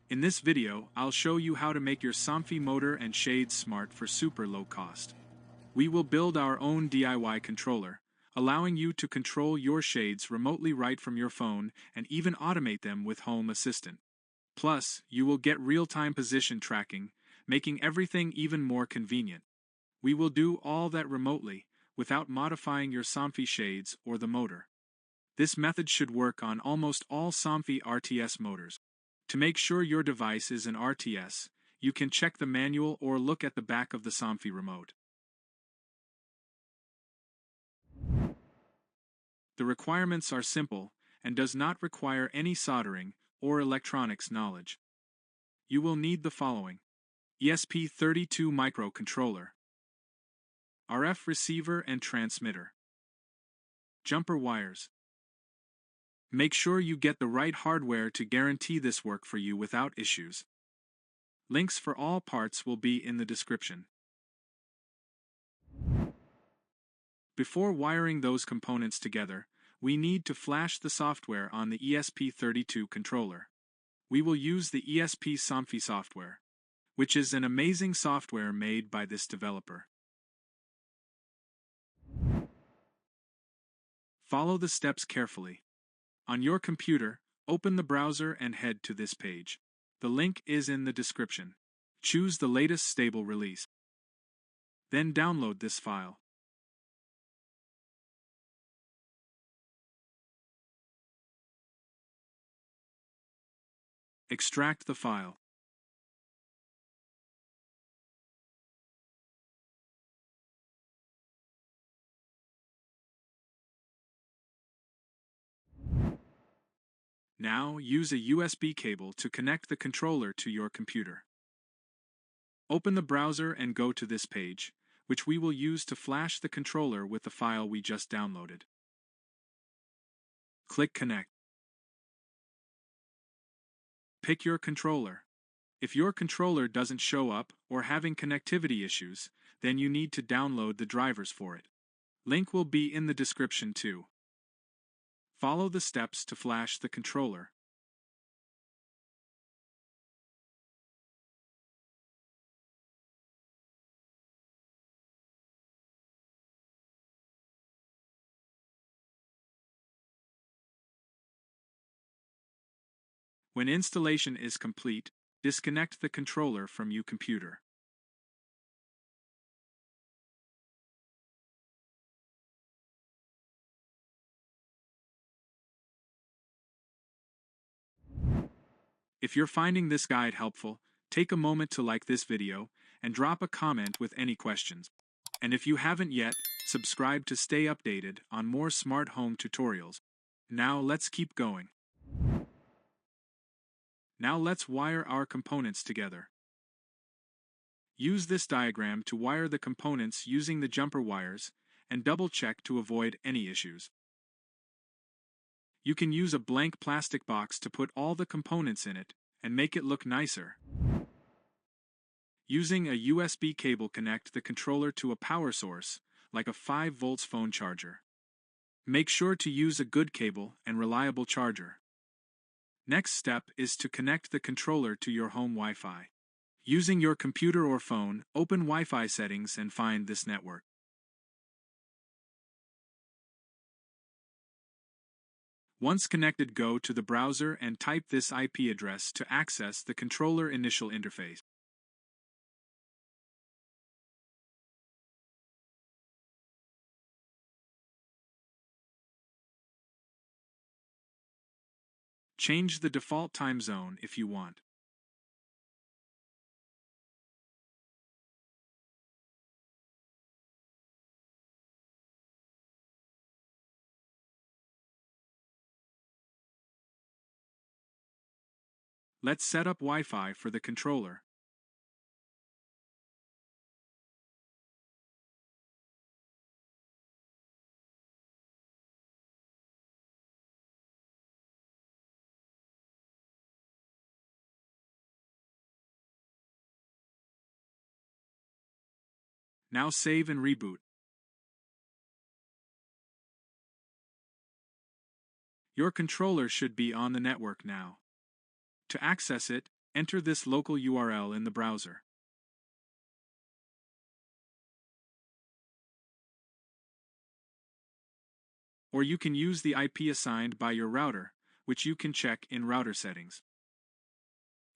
In this video, I'll show you how to make your Somfy motor and shades smart for super low cost. We will build our own DIY controller, allowing you to control your shades remotely right from your phone and even automate them with Home Assistant. Plus, you will get real-time position tracking, making everything even more convenient. We will do all that remotely, without modifying your Somfy shades or the motor. This method should work on almost all Somfy RTS motors. To make sure your device is an RTS, you can check the manual or look at the back of the Somfy remote. The requirements are simple and does not require any soldering or electronics knowledge. You will need the following: ESP32 microcontroller, RF receiver and transmitter, jumper wires. Make sure you get the right hardware to guarantee this work for you without issues. Links for all parts will be in the description. Before wiring those components together, we need to flash the software on the ESP32 controller. We will use the ESPSomfy software, which is an amazing software made by this developer. Follow the steps carefully. On your computer, open the browser and head to this page. The link is in the description. Choose the latest stable release. Then download this file. Extract the file. Now, use a USB cable to connect the controller to your computer. Open the browser and go to this page, which we will use to flash the controller with the file we just downloaded. Click Connect. Pick your controller. If your controller doesn't show up or having connectivity issues, then you need to download the drivers for it. Link will be in the description too. Follow the steps to flash the controller. When installation is complete, disconnect the controller from your computer. If you're finding this guide helpful, take a moment to like this video and drop a comment with any questions. And if you haven't yet, subscribe to stay updated on more smart home tutorials. Now let's keep going. Now let's wire our components together. Use this diagram to wire the components using the jumper wires and double-check to avoid any issues. You can use a blank plastic box to put all the components in it and make it look nicer. Using a USB cable, connect the controller to a power source, like a 5 volts phone charger. Make sure to use a good cable and reliable charger. Next step is to connect the controller to your home Wi-Fi. Using your computer or phone, open Wi-Fi settings and find this network. Once connected, go to the browser and type this IP address to access the controller initial interface. Change the default time zone if you want. Let's set up Wi-Fi for the controller. Now save and reboot. Your controller should be on the network now. To access it, enter this local URL in the browser. Or you can use the IP assigned by your router, which you can check in router settings.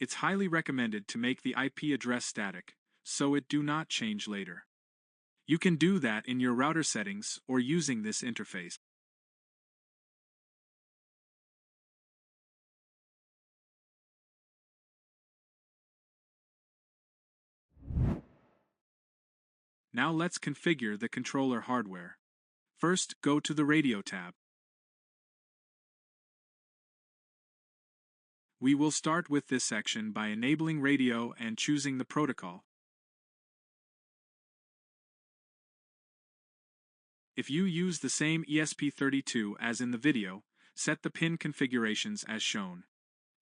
It's highly recommended to make the IP address static, so it do not change later. You can do that in your router settings or using this interface. Now let's configure the controller hardware. First, go to the Radio tab. We will start with this section by enabling radio and choosing the protocol. If you use the same ESP32 as in the video, set the pin configurations as shown.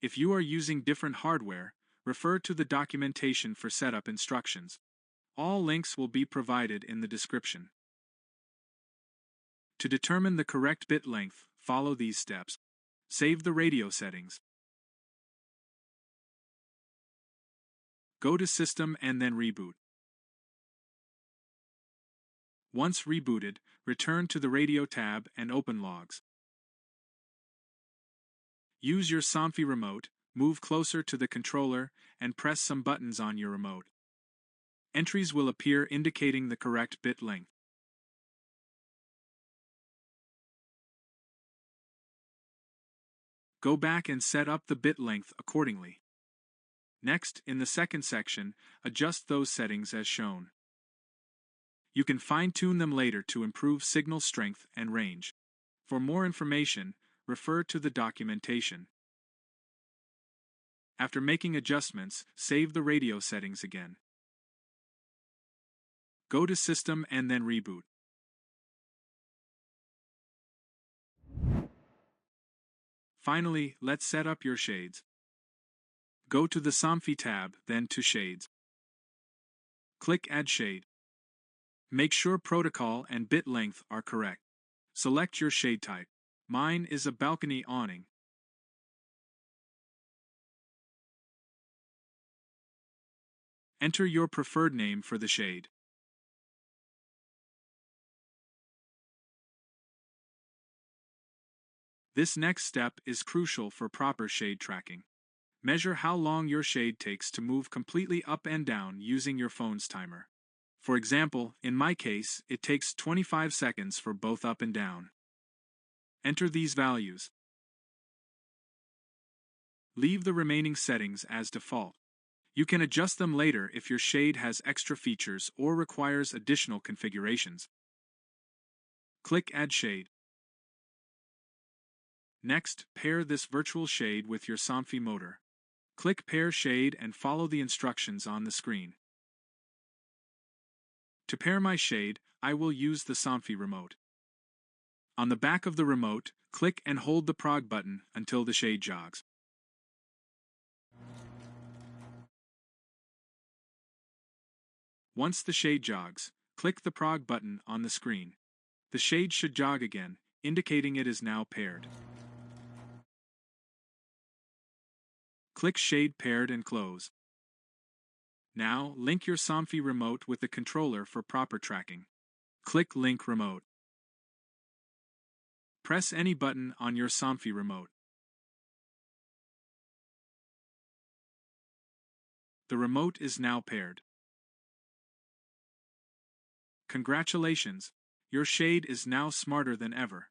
If you are using different hardware, refer to the documentation for setup instructions. All links will be provided in the description. To determine the correct bit length, follow these steps. Save the radio settings. Go to System and then Reboot. Once rebooted, return to the Radio tab and open Logs. Use your Somfy remote, move closer to the controller, and press some buttons on your remote. Entries will appear indicating the correct bit length. Go back and set up the bit length accordingly. Next, in the second section, adjust those settings as shown. You can fine-tune them later to improve signal strength and range. For more information, refer to the documentation. After making adjustments, save the radio settings again. Go to System and then Reboot. Finally, let's set up your shades. Go to the Somfy tab, then to Shades. Click Add Shade. Make sure protocol and bit length are correct. Select your shade type. Mine is a balcony awning. Enter your preferred name for the shade. This next step is crucial for proper shade tracking. Measure how long your shade takes to move completely up and down using your phone's timer. For example, in my case, it takes 25 seconds for both up and down. Enter these values. Leave the remaining settings as default. You can adjust them later if your shade has extra features or requires additional configurations. Click Add Shade. Next, pair this virtual shade with your Somfy motor. Click Pair Shade and follow the instructions on the screen. To pair my shade, I will use the Somfy remote. On the back of the remote, click and hold the prog button until the shade jogs. Once the shade jogs, click the prog button on the screen. The shade should jog again, indicating it is now paired. Click Shade Paired and close. Now, link your Somfy remote with the controller for proper tracking. Click Link Remote. Press any button on your Somfy remote. The remote is now paired. Congratulations! Your shade is now smarter than ever.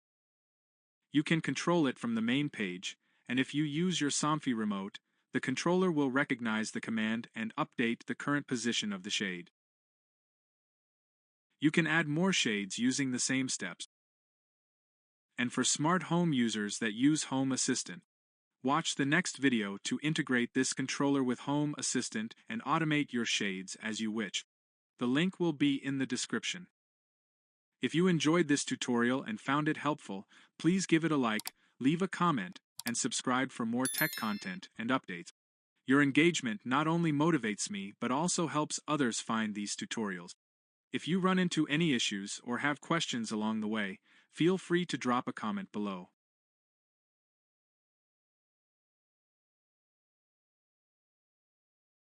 You can control it from the main page, and if you use your Somfy remote, the controller will recognize the command and update the current position of the shade. You can add more shades using the same steps. And for smart home users that use Home Assistant, watch the next video to integrate this controller with Home Assistant and automate your shades as you wish. The link will be in the description. If you enjoyed this tutorial and found it helpful, please give it a like, leave a comment, and subscribe for more tech content and updates. Your engagement not only motivates me but also helps others find these tutorials. If you run into any issues or have questions along the way, feel free to drop a comment below.